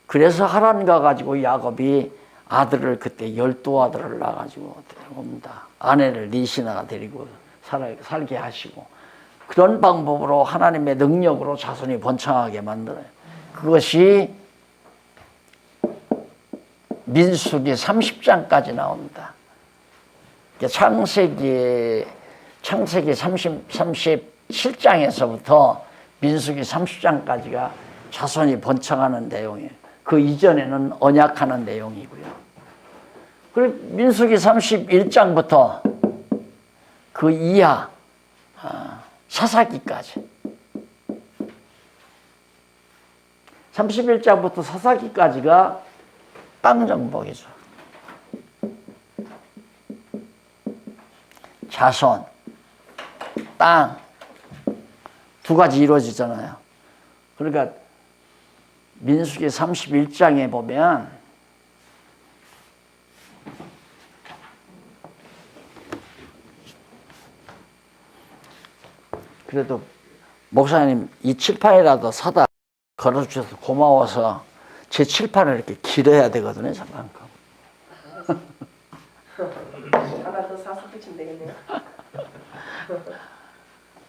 그래서 하란가 가지고 야곱이 아들을 그때 12아들을 낳아가지고 옵니다. 아내를 리시나가 데리고 살게 하시고 그런 방법으로 하나님의 능력으로 자손이 번창하게 만들어요. 그것이 민수기 30장까지 나옵니다. 창세기 37장에서부터 민수기 30장까지가 자손이 번창하는 내용이에요. 그 이전에는 언약하는 내용이고요. 그리고 민수기 31장부터 그 이하 사사기까지 31장부터 사사기까지가 땅 정복이죠. 자손, 땅 두 가지 이루어지잖아요. 그러니까 민수기 31장에 보면 그래도 목사님 이 칠판이라도 사다 걸어주셔서 고마워서 제 칠판을 이렇게 길어야 되거든요. 잠깐만. 하나 더 사서 붙이면 되겠네요.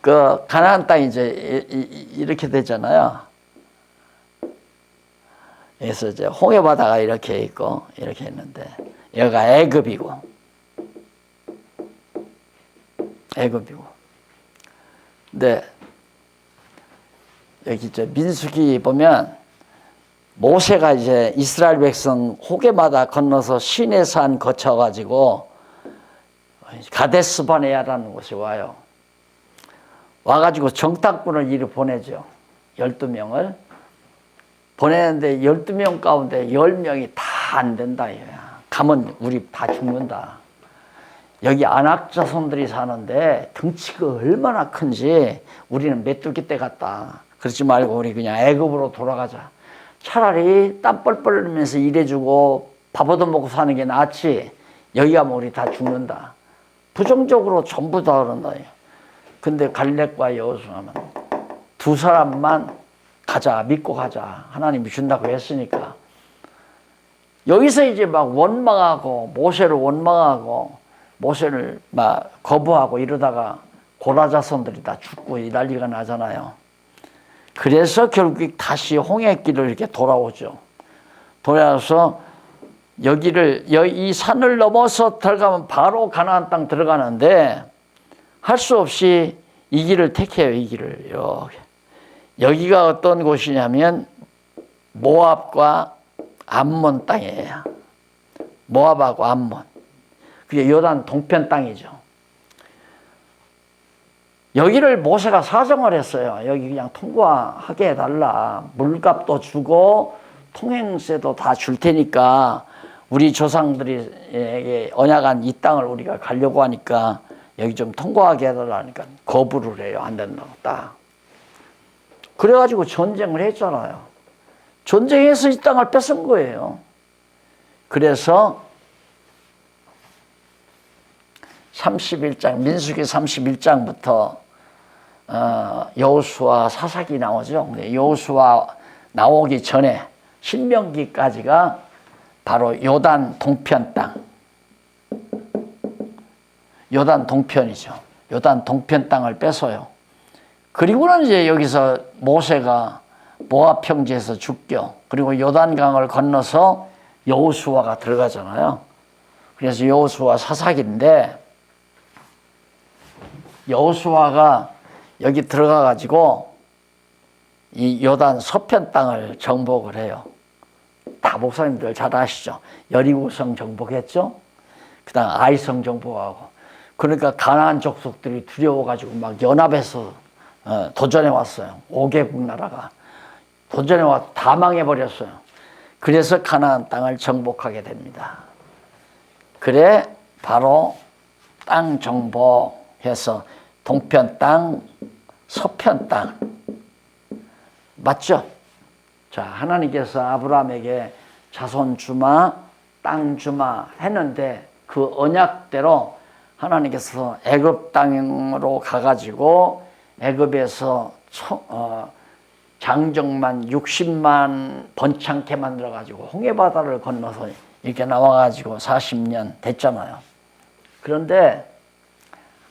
그 가나안 땅이 이제 이렇게 되잖아요. 그래서 이제 홍해 바다가 이렇게 있고 이렇게 있는데 여기가 애굽이고 근데 여기 이제 민수기 보면 모세가 이제 이스라엘 백성 호게마다 건너서 시내산 거쳐가지고 가데스 바네아라는 곳에 와요. 와가지고 정탐꾼을 이리 보내죠. 12명을. 보내는데 12명 가운데 10명이 다 안 된다. 가면 우리 다 죽는다. 여기 안악 자손들이 사는데 덩치가 얼마나 큰지 우리는 메뚜기 떼 같다. 그러지 말고 우리 그냥 애굽으로 돌아가자. 차라리 땀 뻘뻘 흘리면서 일해주고 밥 얻어먹고 사는 게 낫지. 여기 가면 우리 다 죽는다. 부정적으로 전부 다 그런다. 근데 갈렙과 여호수아는 두 사람만 가자, 믿고 가자. 하나님이 준다고 했으니까. 여기서 이제 막 원망하고 모세를 원망하고 모세를 막 거부하고 이러다가 고라 자손들이 다 죽고 이 난리가 나잖아요. 그래서 결국 다시 홍해길을 이렇게 돌아오죠. 돌아와서 여기를 이 산을 넘어서 들어가면 바로 가나안 땅 들어가는데 할 수 없이 이 길을 택해요. 이 길을 여기가 어떤 곳이냐면 모압과 암몬 땅이에요. 모압하고 암몬. 그게 요단 동편 땅이죠. 여기를 모세가 사정을 했어요. 여기 그냥 통과하게 해달라. 물값도 주고 통행세도 다 줄 테니까 우리 조상들이 언약한 이 땅을 우리가 가려고 하니까 여기 좀 통과하게 해달라니까 거부를 해요. 안 된다고 딱. 그래가지고 전쟁을 했잖아요. 전쟁해서 이 땅을 뺏은 거예요. 그래서 31장 민수기 31장부터 여호수아 사사기 나오죠. 근데 여호수아 나오기 전에 신명기까지가 바로 요단 동편 땅. 요단 동편이죠. 요단 동편 땅을 뺏어요. 그리고는 이제 여기서 모세가 모압 평지에서 죽죠. 그리고 요단강을 건너서 여호수아가 들어가잖아요. 그래서 여호수아 사사기인데 여호수아가 여기 들어가 가지고 이 요단 서편 땅을 정복을 해요. 다 목사님들 잘 아시죠? 여리고성 정복했죠. 그다음 아이성 정복하고. 그러니까 가나안 족속들이 두려워 가지고 막 연합해서 도전해 왔어요. 5개국 나라가 도전해 와서 다 망해 버렸어요. 그래서 가나안 땅을 정복하게 됩니다. 그래 바로 땅 정복해서 동편 땅, 서편 땅 맞죠? 자, 하나님께서 아브라함에게 자손 주마, 땅 주마 했는데 그 언약대로 하나님께서 애굽 땅으로 가가지고 애굽에서 장정만 60만 번창케 만들어가지고 홍해바다를 건너서 이렇게 나와가지고 40년 됐잖아요. 그런데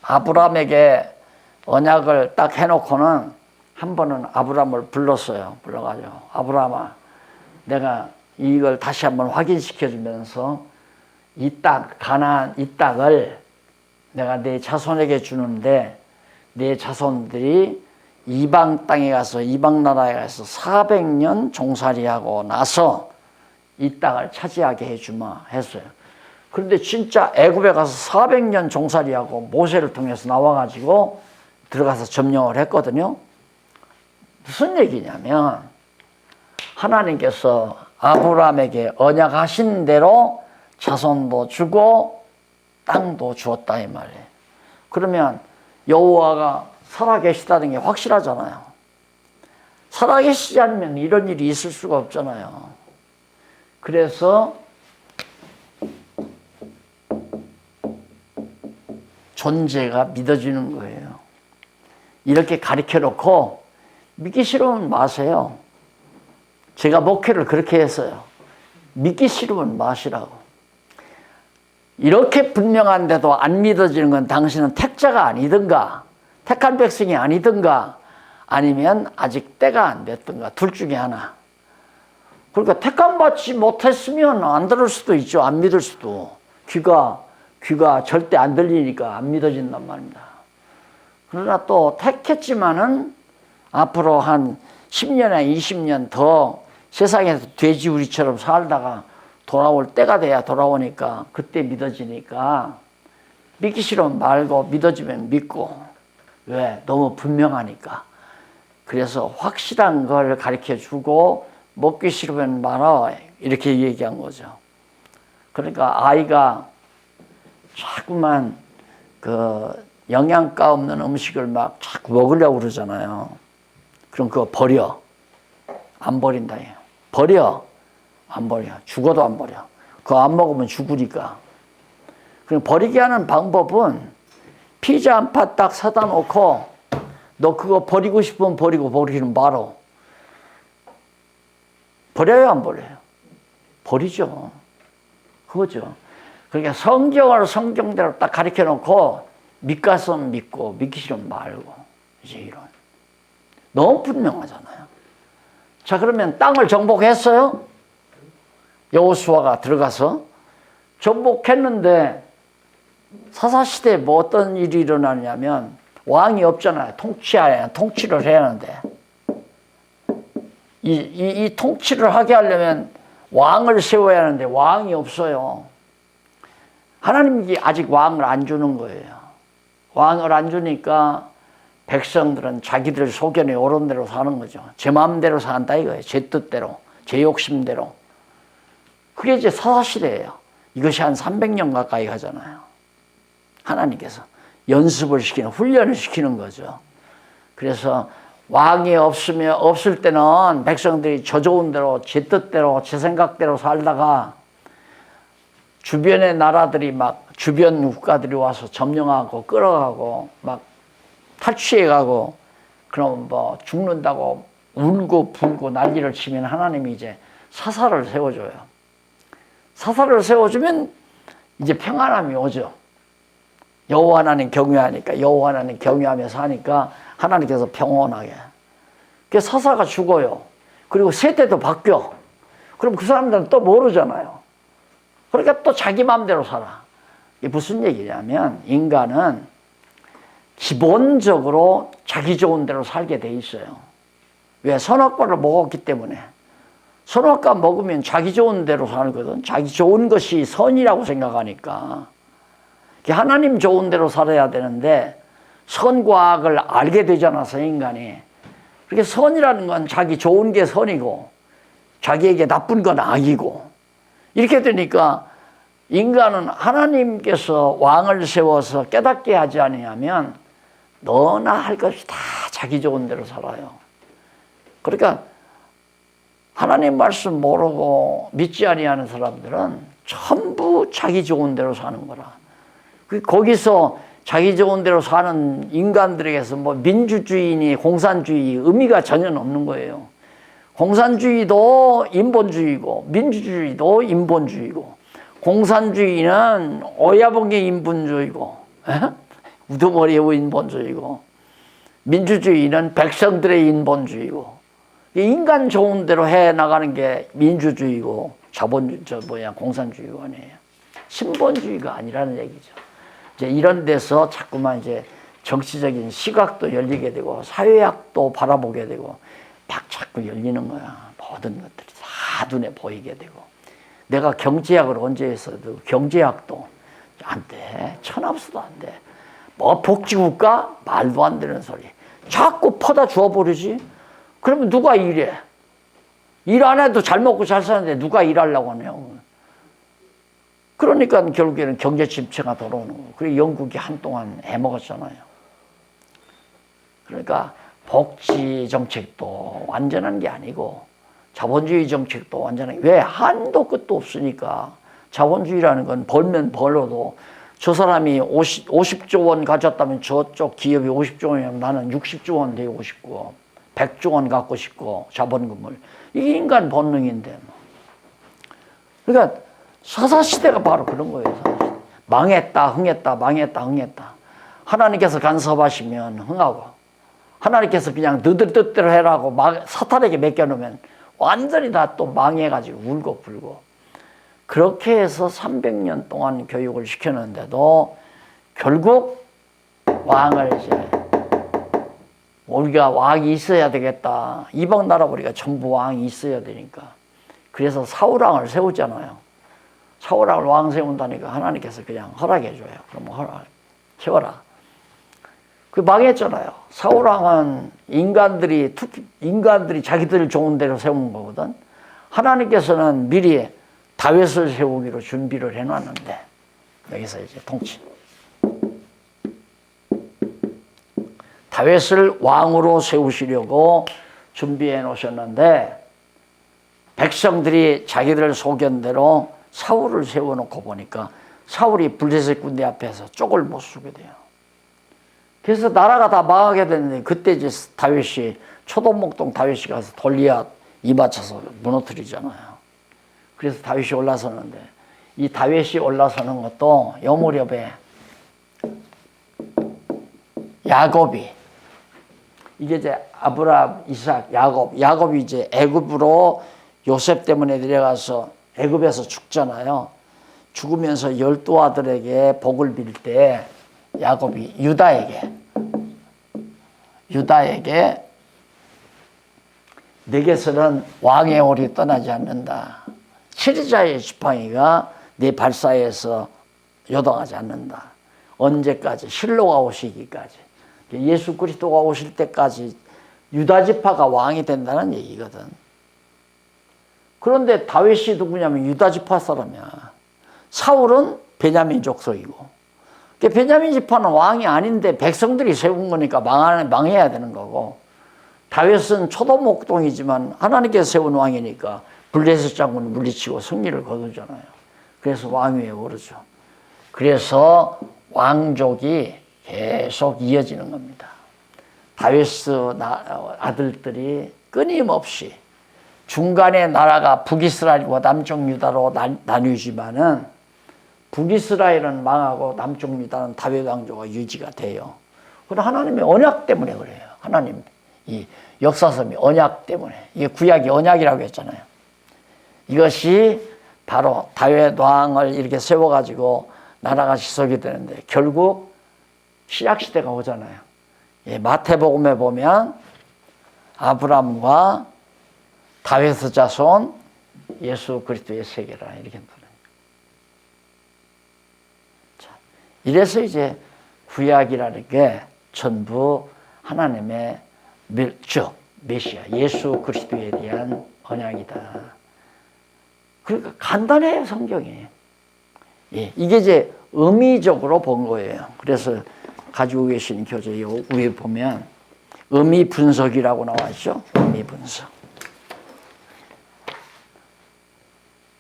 아브라함에게 언약을 딱 해놓고는 한 번은 아브라함을 불렀어요. 불러가지고 아브라함아, 내가 이걸 다시 한번 확인시켜주면서 이 땅, 가나안 이 땅을 내가 내 자손에게 주는데 내 자손들이 이방 땅에 가서 이방 나라에 가서 400년 종살이하고 나서 이 땅을 차지하게 해주마 했어요. 그런데 진짜 애굽에 가서 400년 종살이하고 모세를 통해서 나와가지고 들어가서 점령을 했거든요. 무슨 얘기냐면 하나님께서 아브라함에게 언약하신 대로 자손도 주고 땅도 주었다 이 말이에요. 그러면 여호와가 살아계시다는 게 확실하잖아요. 살아계시지 않으면 이런 일이 있을 수가 없잖아요. 그래서 존재가 믿어지는 거예요. 이렇게 가르쳐 놓고 믿기 싫으면 마세요. 제가 목회를 그렇게 했어요. 믿기 싫으면 마시라고. 이렇게 분명한데도 안 믿어지는 건 당신은 택자가 아니든가 택한 백성이 아니든가 아니면 아직 때가 안 됐든가 둘 중에 하나. 그러니까 택함 받지 못했으면 안 들을 수도 있죠. 안 믿을 수도. 귀가 절대 안 들리니까 안 믿어진단 말입니다. 그러나 또 택했지만은 앞으로 한 10년에 20년 더 세상에서 돼지우리처럼 살다가 돌아올 때가 돼야 돌아오니까 그때 믿어지니까 믿기 싫으면 말고 믿어지면 믿고. 왜? 너무 분명하니까. 그래서 확실한 걸 가르쳐 주고 먹기 싫으면 말아 이렇게 얘기한 거죠. 그러니까 아이가 자꾸만 그 영양가 없는 음식을 막 자꾸 먹으려고 그러잖아요. 그럼 그거 버려. 안 버린다. 버려. 안 버려. 죽어도 안 버려. 그거 안 먹으면 죽으니까. 그럼 버리게 하는 방법은 피자 한 판 딱 사다 놓고 너 그거 버리고 싶으면 버리고 버리는 말어. 버려요, 안 버려요? 버리죠. 그거죠. 그러니까 성경을 성경대로 딱 가르쳐 놓고 믿가서는 믿고 믿기 싫으면 말고 이제 이런. 너무 분명하잖아요. 자, 그러면 땅을 정복했어요? 여호수아가 들어가서 정복했는데 사사시대에 뭐 어떤 일이 일어나냐면 왕이 없잖아요. 통치를 해야 하는데 이 통치를 하게 하려면 왕을 세워야 하는데 왕이 없어요. 하나님이 아직 왕을 안 주는 거예요. 왕을 안 주니까 백성들은 자기들 소견에 오른 대로 사는 거죠. 제 마음대로 산다 이거예요. 제 뜻대로, 제 욕심대로. 그게 이제 사사시대예요. 이것이 한 300년 가까이 가잖아요. 하나님께서 연습을 시키는, 훈련을 시키는 거죠. 그래서 왕이 없을 때는 백성들이 저 좋은 대로, 제 뜻대로, 제 생각대로 살다가 주변의 나라들이 막 주변 국가들이 와서 점령하고 끌어가고 막 탈취해가고 그럼 뭐 죽는다고 울고 불고 난리를 치면 하나님이 이제 사사를 세워줘요. 사사를 세워주면 이제 평안함이 오죠. 여호와 하나님 경외하니까, 여호와 하나님 경외하며 사니까 하나님께서 평온하게. 그래서 사사가 죽어요. 그리고 세대도 바뀌어. 그럼 그 사람들은 또 모르잖아요. 그러니까 또 자기 마음대로 살아. 이게 무슨 얘기냐면 인간은 기본적으로 자기 좋은 대로 살게 돼 있어요. 왜? 선악과를 먹었기 때문에. 선악과 먹으면 자기 좋은 대로 살거든. 자기 좋은 것이 선이라고 생각하니까. 하나님 좋은 대로 살아야 되는데 선과 악을 알게 되지 않아서 인간이. 그렇게 선이라는 건 자기 좋은 게 선이고 자기에게 나쁜 건 악이고 이렇게 되니까 인간은 하나님께서 왕을 세워서 깨닫게 하지 아니하면 너나 할 것이 다 자기 좋은 대로 살아요. 그러니까 하나님 말씀 모르고 믿지 아니하는 사람들은 전부 자기 좋은 대로 사는 거라. 거기서 자기 좋은 대로 사는 인간들에게서 뭐 민주주의니 공산주의 의미가 전혀 없는 거예요. 공산주의도 인본주의고 민주주의도 인본주의고 공산주의는 어야봉의 인본주의고 우두머리의 인본주의고 민주주의는 백성들의 인본주의고 인간 좋은 대로 해 나가는 게 민주주의고 공산주의가 아니에요. 신본주의가 아니라는 얘기죠. 이제 이런 데서 자꾸만 이제 정치적인 시각도 열리게 되고 사회학도 바라보게 되고 막 자꾸 열리는 거야. 모든 것들이 다 눈에 보이게 되고 내가 경제학을 언제 했어도 경제학도 안 돼. 천없어도 안 돼. 뭐 복지국가? 말도 안 되는 소리. 자꾸 퍼다 주워버리지. 그러면 누가 일해? 일 안 해도 잘 먹고 잘 사는데 누가 일하려고 하네요. 그러니까 결국에는 경제 침체가 돌아오는 거고. 그리고 영국이 한동안 해먹었잖아요. 그러니까 복지 정책도 완전한 게 아니고 자본주의 정책도 완전한 게 왜? 한도 끝도 없으니까. 자본주의라는 건 벌면 벌어도 저 사람이 50조 원 가졌다면 저쪽 기업이 50조 원이면 나는 60조 원 되고 싶고 100조 원 갖고 싶고 자본금을. 이게 인간 본능인데. 그러니까 사사시대가 바로 그런 거예요. 사사시대. 망했다 흥했다 망했다 흥했다. 하나님께서 간섭하시면 흥하고 하나님께서 그냥 너들 뜻대로 해라고 사탄에게 맡겨놓으면 완전히 다 또 망해가지고 울고 불고. 그렇게 해서 300년 동안 교육을 시켰는데도 결국 왕을 이제 우리가 왕이 있어야 되겠다. 이방 나라 우리가 전부 왕이 있어야 되니까. 그래서 사울왕을 세우잖아요. 사울왕을 왕 세운다니까 하나님께서 그냥 허락해 줘요. 그럼 세워라. 그 망했잖아요. 사울왕은 인간들이 자기들 좋은 대로 세운 거거든. 하나님께서는 미리 다윗을 세우기로 준비를 해놨는데 여기서 이제 통치. 다윗을 왕으로 세우시려고 준비해 놓으셨는데 백성들이 자기들 소견대로 사울을 세워놓고 보니까 사울이 블레셋 군대 앞에서 쪽을 못 서게 돼요. 그래서 나라가 다 망하게 됐는데 그때 이제 다윗이 초동목동 다윗이 가서 돌리앗 이맞춰서 무너뜨리잖아요. 그래서 다윗이 올라서는데 이 다윗이 올라서는 것도 요 무렵에 야곱이 이게 이제 아브라함, 이삭, 야곱이 이제 애굽으로 요셉 때문에 내려가서 애굽에서 죽잖아요. 죽으면서 12아들에게 복을 빌 때 야곱이 유다에게 내게서는 왕의 올이 떠나지 않는다. 치리자의 지팡이가 네 발사에서 요동하지 않는다. 언제까지? 실로가 오시기까지. 예수 그리스도가 오실 때까지 유다 지파가 왕이 된다는 얘기거든. 그런데 다윗이 누구냐면 유다 지파 사람이야. 사울은 베냐민 족속이고. 베냐민 지파는 왕이 아닌데 백성들이 세운 거니까 망해야 되는 거고, 다윗은 초도목동이지만 하나님께서 세운 왕이니까 블레셋 장군을 물리치고 승리를 거두잖아요. 그래서 왕위에 오르죠. 그래서 왕족이 계속 이어지는 겁니다. 다윗 아들들이 끊임없이, 중간에 나라가 북이스라엘과 남쪽 유다로 나뉘지만은 북이스라엘은 망하고 남쪽 유다는 다윗 왕조가 유지가 돼요. 그건 하나님의 언약 때문에 그래요. 하나님 이 역사섬이 언약 때문에. 이게 구약이 언약이라고 했잖아요. 이것이 바로 다윗 왕을 이렇게 세워가지고 나라가 지속이 되는데, 결국 신약시대가 오잖아요. 마태복음에 보면 아브라함과 다윗의 자손 예수 그리스도의 세계라 이렇게 부르는. 자, 이래서 이제 구약이라는 게 전부 하나님의 메시아 예수 그리스도에 대한 언약이다. 그러니까 간단해요, 성경이. 이게 이제 의미적으로 본 거예요. 그래서 가지고 계신 교재 위에 보면 의미 분석이라고 나와 있죠. 의미 분석.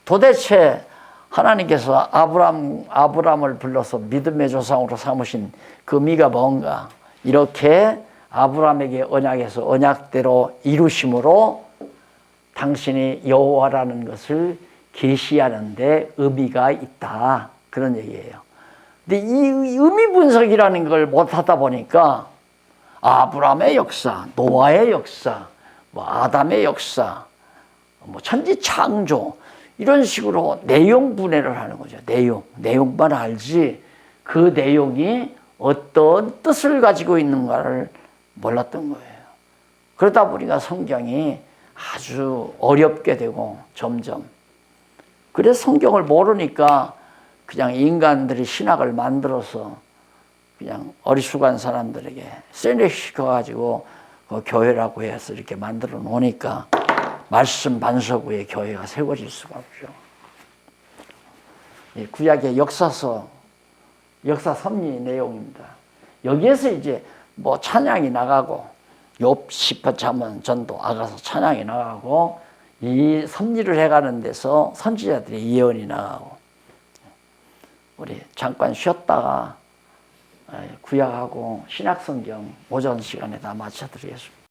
도대체 하나님께서 아브라함을 불러서 믿음의 조상으로 삼으신 그 의미가 뭔가? 이렇게 아브라함에게 언약에서 언약대로 이루심으로 당신이 여호와라는 것을 계시하는 데 의미가 있다. 그런 얘기예요. 근데 이 의미 분석이라는 걸 못하다 보니까 아브라함의 역사, 노아의 역사, 아담의 역사, 천지 창조, 이런 식으로 내용 분해를 하는 거죠. 내용만 알지 그 내용이 어떤 뜻을 가지고 있는가를 몰랐던 거예요. 그러다 보니까 성경이 아주 어렵게 되고 점점. 그래서 성경을 모르니까 그냥 인간들이 신학을 만들어서 그냥 어리숙한 사람들에게 세뇌시켜가지고 그 교회라고 해서 이렇게 만들어 놓으니까 말씀 반석 위에 교회가 세워질 수가 없죠. 구약의 역사 섭리 내용입니다. 여기에서 이제 찬양이 나가고 욥, 시편, 잠언, 전도, 아가서 찬양이 나가고 이 섭리를 해가는 데서 선지자들의 예언이 나가고, 우리 잠깐 쉬었다가 구약하고 신약성경 오전 시간에 다 마쳐드리겠습니다.